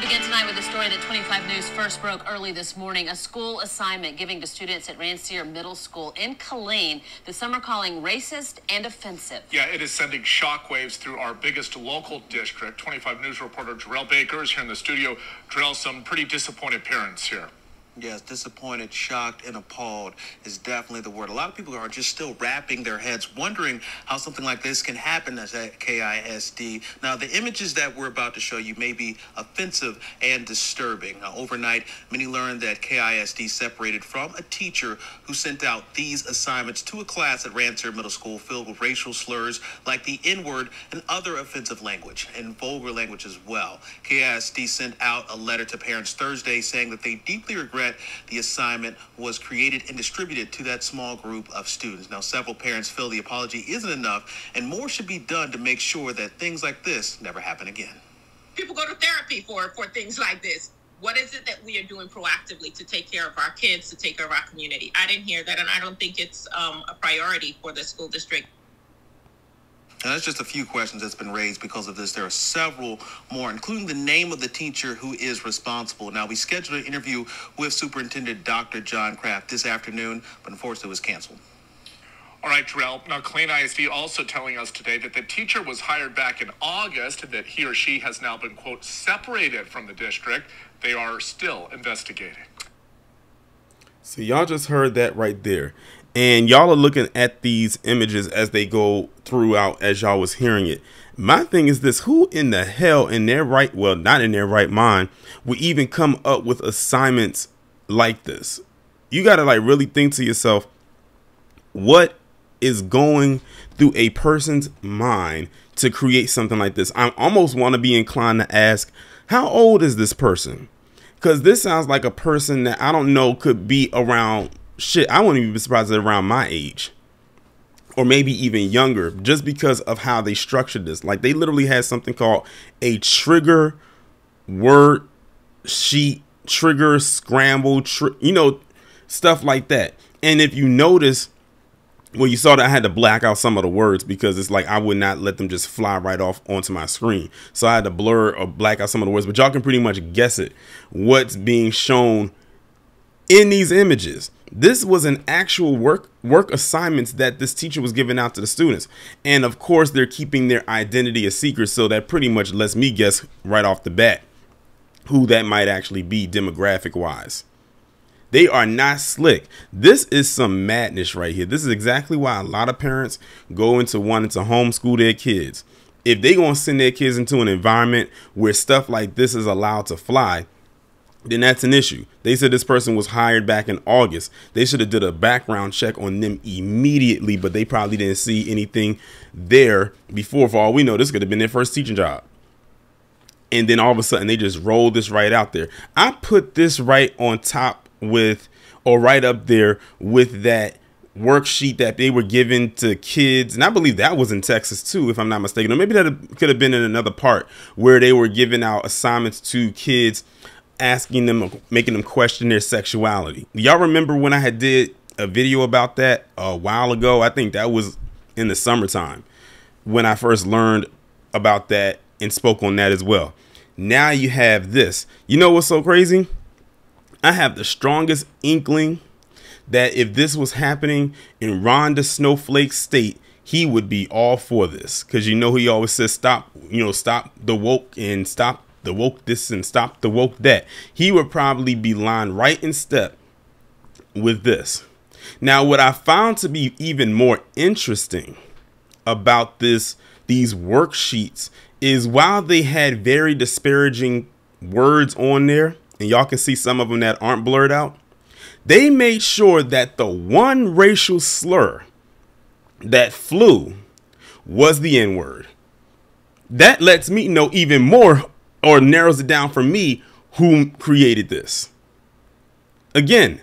begin tonight with a story that 25 News first broke early this morning. A school assignment giving to students at Rancier Middle School in Killeen that some are calling racist and offensive. Yeah, it is sending shockwaves through our biggest local district. 25 News reporter Jarrell Baker is here in the studio. Jarrell, some pretty disappointed parents here. Yes, disappointed, shocked, and appalled is definitely the word. A lot of people are just still wrapping their heads, wondering how something like this can happen at KISD. Now, the images that we're about to show you may be offensive and disturbing. Now, overnight, many learned that KISD separated from a teacher who sent out these assignments to a class at Rancier Middle School filled with racial slurs like the N-word and other offensive language, and vulgar language as well. KISD sent out a letter to parents Thursday saying that they deeply regret the assignment was created and distributed to that small group of students. Now, several parents feel the apology isn't enough and more should be done to make sure that things like this never happen again. People go to therapy for things like this. What is it that we are doing proactively to take care of our kids, to take care of our community? I didn't hear that, and I don't think it's a priority for the school district. And that's just a few questions that's been raised because of this. There are several more, including the name of the teacher who is responsible. Now, we scheduled an interview with Superintendent Dr. John Kraft this afternoon, but unfortunately it was canceled. All right, Jarrell. Now, Killeen ISD also telling us today that the teacher was hired back in August and that he or she has now been, quote, separated from the district. They are still investigating. So y'all just heard that right there. And y'all are looking at these images as they go throughout as y'all was hearing it. My thing is this: who in the hell in their right, well, not in their right mind, would even come up with assignments like this? You got to like really think to yourself, what is going through a person's mind to create something like this? I almost want to be inclined to ask, how old is this person? Because this sounds like a person that I don't know could be around. Shit, I wouldn't even be surprised at around my age or maybe even younger, just because of how they structured this. Like, they literally had something called a trigger word sheet, trigger scramble, stuff like that. And if you notice, well, you saw that I had to black out some of the words because it's like I would not let them just fly right off onto my screen. So I had to blur or black out some of the words, but y'all can pretty much guess it, what's being shown in these images. This was an actual work assignments that this teacher was giving out to the students. And of course, they're keeping their identity a secret. So that pretty much lets me guess right off the bat who that might actually be demographic wise. They are not slick. This is some madness right here. This is exactly why a lot of parents go into wanting to homeschool their kids. If they're going to send their kids into an environment where stuff like this is allowed to fly, then that's an issue. They said this person was hired back in August. They should have did a background check on them immediately, but they probably didn't see anything there before. For all we know, this could have been their first teaching job. And then all of a sudden they just rolled this right out there. I put this right on top with, or right up there with, that worksheet that they were given to kids. And I believe that was in Texas too, if I'm not mistaken. Or maybe that could have been in another part where they were giving out assignments to kids, asking them, making them question their sexuality. Y'all remember when I had did a video about that a while ago? I think that was in the summertime when I first learned about that and spoke on that as well. Now you have this. You know what's so crazy? I have the strongest inkling that if this was happening in Ron DeSnowflake State, he would be all for this. Because you know he always says stop the woke and stop the woke this and stop the woke that. He would probably be lined right in step with this. Now, what I found to be even more interesting about these worksheets is while they had very disparaging words on there, and y'all can see some of them that aren't blurred out, they made sure that the one racial slur that flew was the N-word. That lets me know even more, or narrows it down for me, who created this. Again,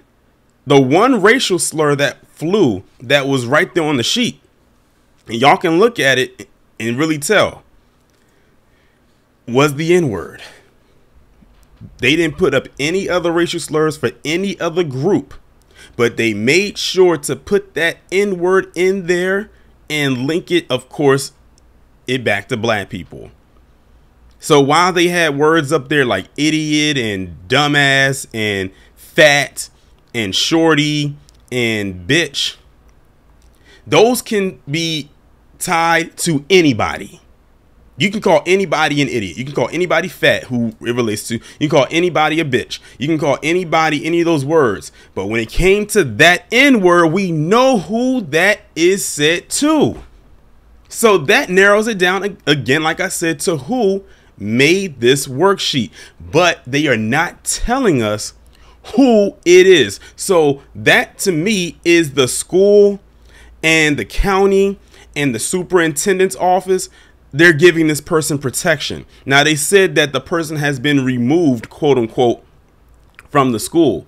the one racial slur that flew that was right there on the sheet, and y'all can look at it and really tell, was the N-word. They didn't put up any other racial slurs for any other group, but they made sure to put that N-word in there and link it, of course, it back to black people. So while they had words up there like idiot and dumbass and fat and shorty and bitch, those can be tied to anybody. You can call anybody an idiot. You can call anybody fat, who it relates to. You can call anybody a bitch. You can call anybody any of those words. But when it came to that N word, we know who that is said to. So that narrows it down again, like I said, to who made this worksheet. But they are not telling us who it is. So that to me is the school and the county and the superintendent's office. They're giving this person protection. Now, they said that the person has been removed, quote unquote, from the school.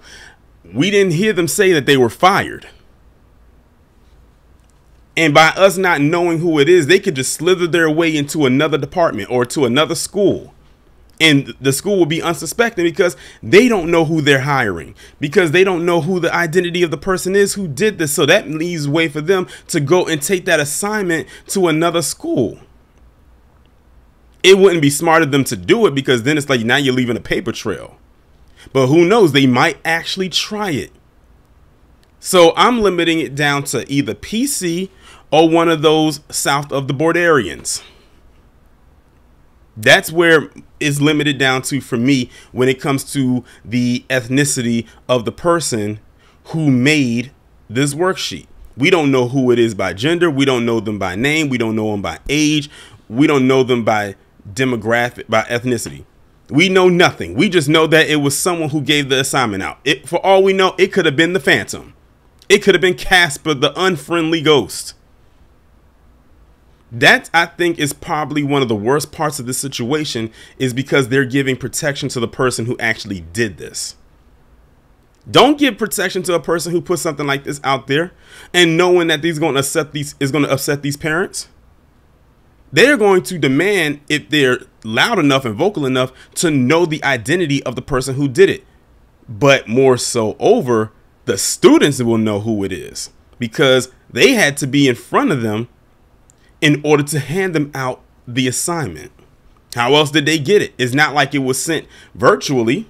We didn't hear them say that they were fired. And by us not knowing who it is, they could just slither their way into another department or to another school. And the school will be unsuspecting because they don't know who they're hiring, because they don't know who the identity of the person is who did this. So that leaves way for them to go and take that assignment to another school. It wouldn't be smart of them to do it, because then it's like now you're leaving a paper trail. But who knows? They might actually try it. So I'm limiting it down to either PC or one of those south of the Borderians. That's where it's limited down to for me when it comes to the ethnicity of the person who made this worksheet. We don't know who it is by gender. We don't know them by name. We don't know them by age. We don't know them by demographic, by ethnicity. We know nothing. We just know that it was someone who gave the assignment out. For all we know, it could have been the Phantom. It could have been Casper, the unfriendly ghost. That, I think, is probably one of the worst parts of this situation, is because they're giving protection to the person who actually did this. Don't give protection to a person who put something like this out there and knowing that is going to upset these parents. They're going to demand, if they're loud enough and vocal enough, to know the identity of the person who did it. But more so over, the students will know who it is, because they had to be in front of them in order to hand them out the assignment. How else did they get it? It's not like it was sent virtually.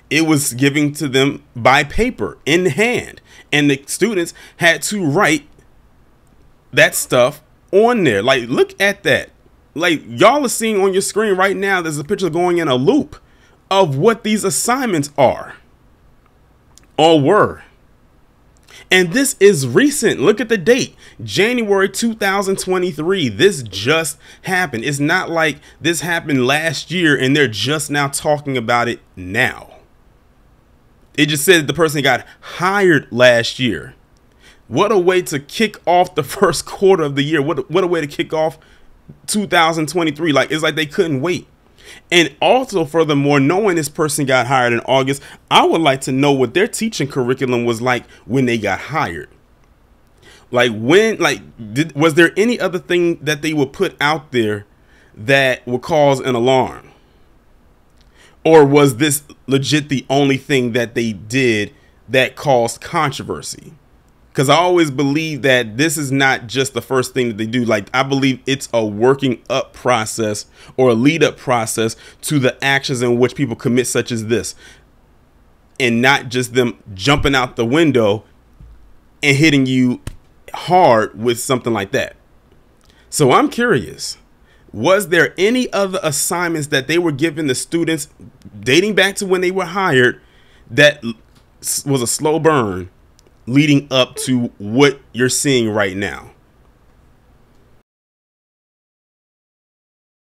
It was given to them by paper in hand, and the students had to write that stuff on there. Like, look at that. Like, y'all are seeing on your screen right now, there's a picture going in a loop of what these assignments are or were. And this is recent. Look at the date, January 2023. This just happened. It's not like this happened last year and they're just now talking about it now. It just said that the person got hired last year. What a way to kick off the first quarter of the year. What a way to kick off 2023. Like, it's like they couldn't wait. And also, furthermore, knowing this person got hired in August, I would like to know what their teaching curriculum was like when they got hired. Like, was there any other thing that they would put out there that would cause an alarm? Or was this legit the only thing that they did that caused controversy? Because I always believe that this is not just the first thing that they do. Like, I believe it's a working up process or a lead up process to the actions in which people commit, such as this, and not just them jumping out the window and hitting you hard with something like that. So I'm curious, was there any other assignments that they were giving the students dating back to when they were hired that was a slow burn leading up to what you're seeing right now?